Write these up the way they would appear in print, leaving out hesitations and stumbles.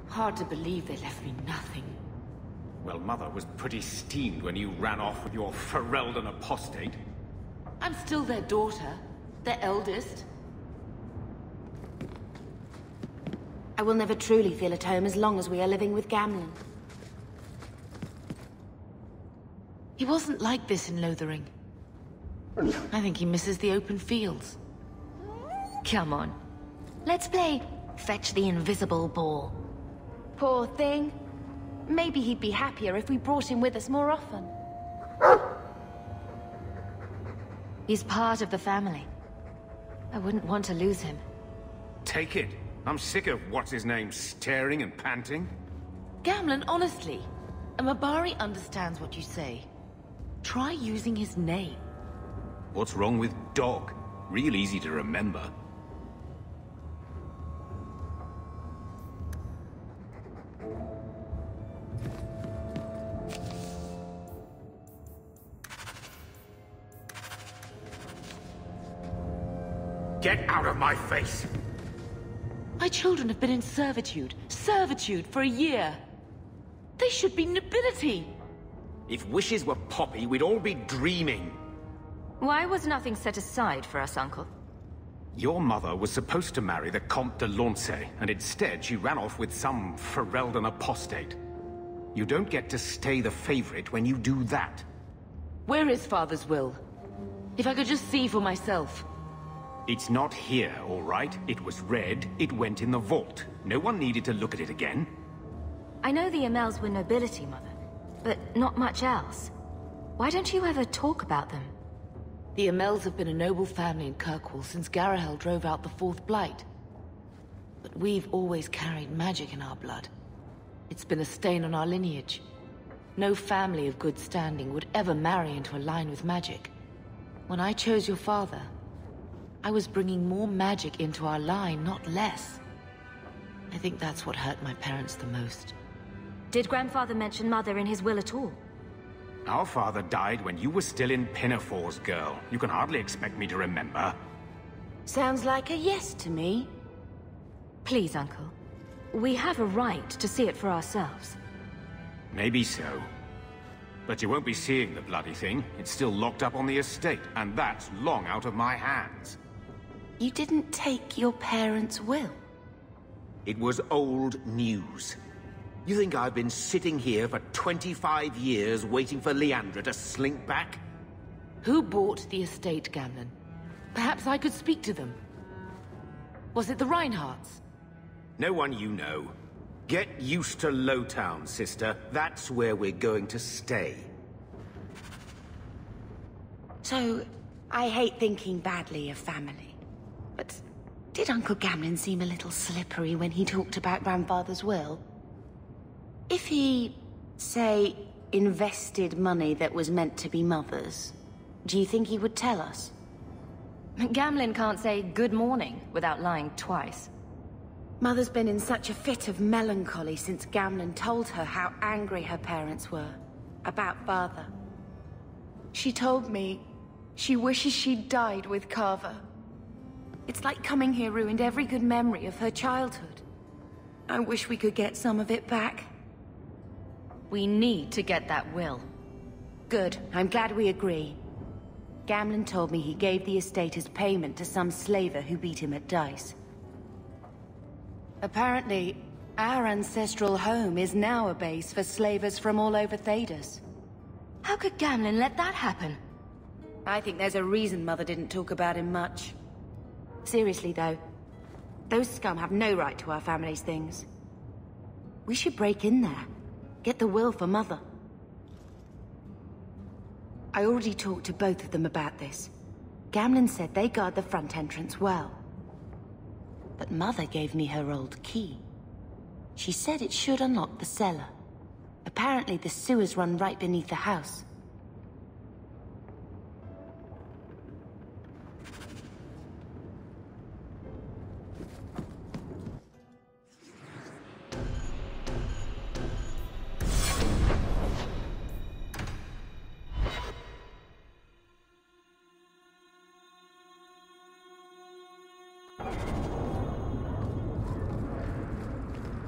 Hard to believe they left me nothing. Well, Mother was pretty steamed when you ran off with your Ferelden apostate. I'm still their daughter. Their eldest. I will never truly feel at home as long as we are living with Gamlen. He wasn't like this in Lothering. I think he misses the open fields. Come on. Let's play fetch the invisible ball. Poor thing. Maybe he'd be happier if we brought him with us more often. He's part of the family. I wouldn't want to lose him. Take it. I'm sick of what's-his-name staring and panting. Gamlen, honestly. A Mabari understands what you say. Try using his name. What's wrong with dog? Real easy to remember. Get out of my face! My children have been in servitude for a year. They should be nobility. If wishes were poppy, we'd all be dreaming. Why was nothing set aside for us, Uncle? Your mother was supposed to marry the Comte de Launcey, and instead she ran off with some Ferelden apostate. You don't get to stay the favorite when you do that. Where is Father's will? If I could just see for myself. It's not here, all right? It was read, it went in the vault. No one needed to look at it again. I know the Amels were nobility, Mother, but not much else. Why don't you ever talk about them? The Amels have been a noble family in Kirkwall since Garahel drove out the Fourth Blight. But we've always carried magic in our blood. It's been a stain on our lineage. No family of good standing would ever marry into a line with magic. When I chose your father, I was bringing more magic into our line, not less. I think that's what hurt my parents the most. Did Grandfather mention Mother in his will at all? Our father died when you were still in Pinafores, girl. You can hardly expect me to remember. Sounds like a yes to me. Please, Uncle. We have a right to see it for ourselves. Maybe so. But you won't be seeing the bloody thing. It's still locked up on the estate, and that's long out of my hands. You didn't take your parents' will? It was old news. You think I've been sitting here for 25 years waiting for Leandra to slink back? Who bought the estate, Gamlen? Perhaps I could speak to them. Was it the Reinhardts? No one you know. Get used to Lowtown, sister. That's where we're going to stay. So, I hate thinking badly of family. But did Uncle Gamlen seem a little slippery when he talked about Grandfather's will? If he, say, invested money that was meant to be Mother's, do you think he would tell us? Gamlen can't say good morning without lying twice. Mother's been in such a fit of melancholy since Gamlen told her how angry her parents were about Father. She told me she wishes she'd died with Carver. It's like coming here ruined every good memory of her childhood. I wish we could get some of it back. We need to get that will. Good. I'm glad we agree. Gamlen told me he gave the estate as payment to some slaver who beat him at dice. Apparently, our ancestral home is now a base for slavers from all over Thedas. How could Gamlen let that happen? I think there's a reason Mother didn't talk about him much. Seriously, though, those scum have no right to our family's things. We should break in there. Get the will for Mother. I already talked to both of them about this. Gamlen said they guard the front entrance well. But Mother gave me her old key. She said it should unlock the cellar. Apparently the sewers run right beneath the house.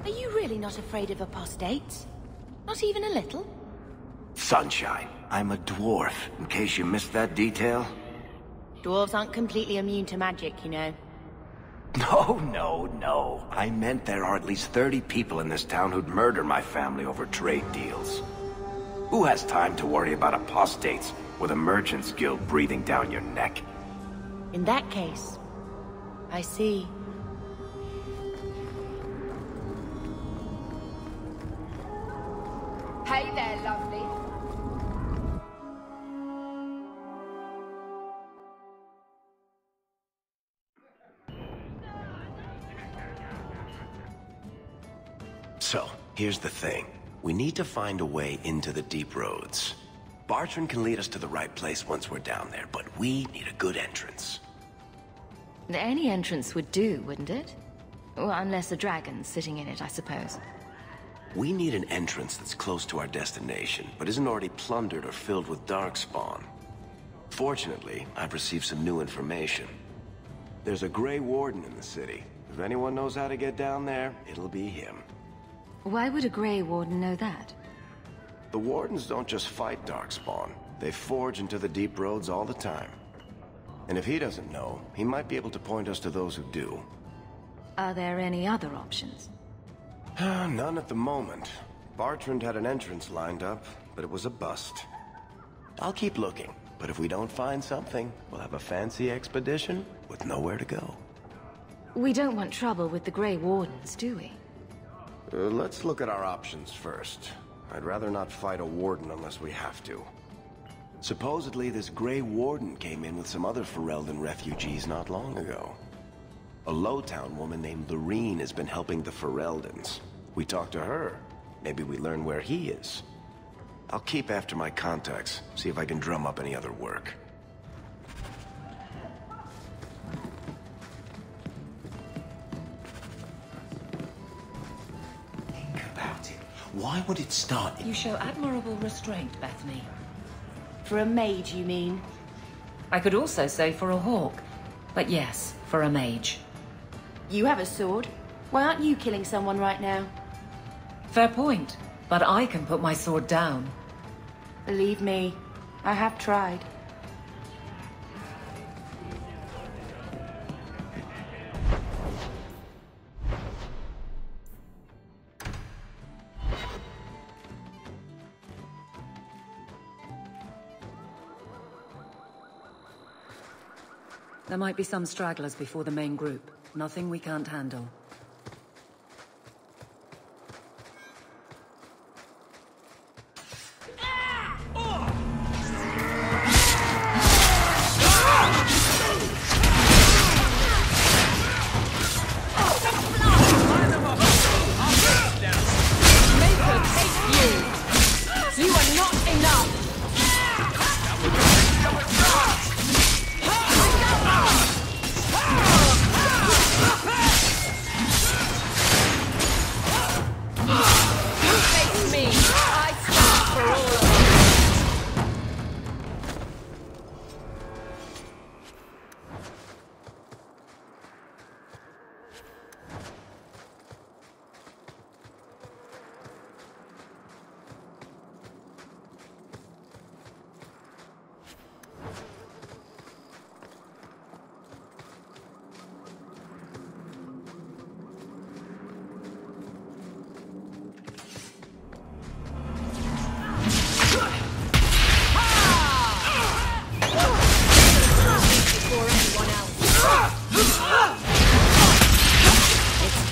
Are you really not afraid of apostates? Not even a little? Sunshine, I'm a dwarf, in case you missed that detail. Dwarves aren't completely immune to magic, you know. No. I meant there are at least 30 people in this town who'd murder my family over trade deals. Who has time to worry about apostates with a merchant's guild breathing down your neck? In that case, I see. Hey there, lovely. So, here's the thing. We need to find a way into the deep roads. Bartrand can lead us to the right place once we're down there, but we need a good entrance. Any entrance would do, wouldn't it? Well, unless a dragon's sitting in it, I suppose. We need an entrance that's close to our destination, but isn't already plundered or filled with darkspawn. Fortunately, I've received some new information. There's a Grey Warden in the city. If anyone knows how to get down there, it'll be him. Why would a Grey Warden know that? The Wardens don't just fight darkspawn. They forge into the deep roads all the time. And if he doesn't know, he might be able to point us to those who do. Are there any other options? None at the moment. Bartrand had an entrance lined up, but it was a bust. I'll keep looking, but if we don't find something, we'll have a fancy expedition with nowhere to go. We don't want trouble with the Grey Wardens, do we? Let's look at our options first. I'd rather not fight a warden unless we have to. Supposedly, this Grey Warden came in with some other Ferelden refugees not long ago. A Lowtown woman named Lorene has been helping the Fereldans. We talked to her. Maybe we learn where he is. I'll keep after my contacts, see if I can drum up any other work. Think about it. Why would it start? You show admirable restraint, Bethany. For a mage, you mean? I could also say for a hawk. But yes, for a mage. You have a sword. Why aren't you killing someone right now? Fair point. But I can put my sword down. Believe me, I have tried. There might be some stragglers before the main group. Nothing we can't handle.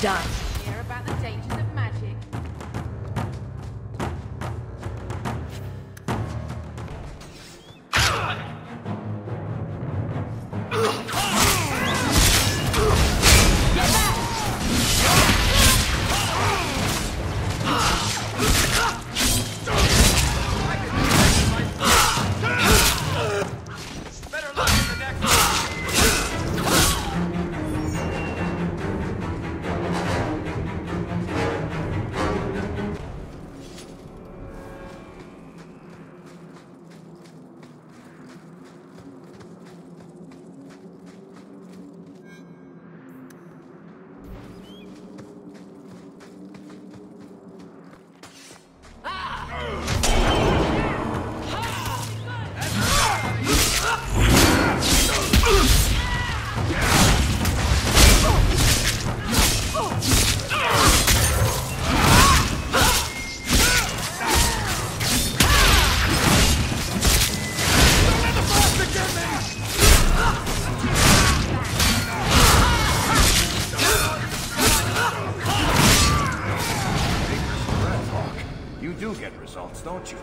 Done. Hear about the dangers of magic. get results, don't you?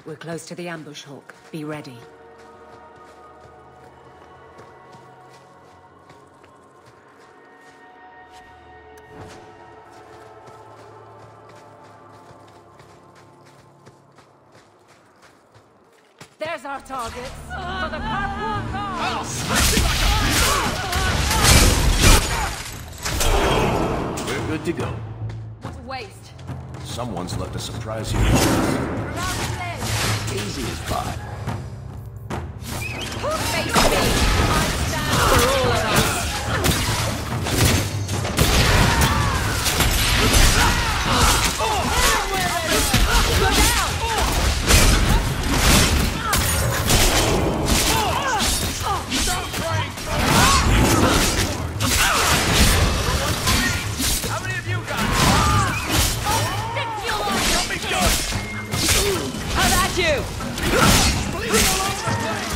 We're close to the ambush, Hawke. Be ready. There's our target. For the Kirkwall Guard! I'll smash you like a... We're good to go. What a waste. Someone's left a surprise here. Around the ledge. Easy as pie. Face me. I stand for all of us. Go down! Stop praying! How many of you got it? Stick your line! Help me good! How about you? Bleeding all over the place!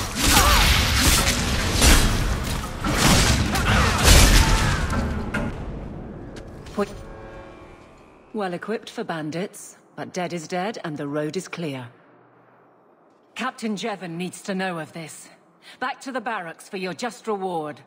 Well equipped for bandits, but dead is dead and the road is clear. Captain Jevon needs to know of this. Back to the barracks for your just reward.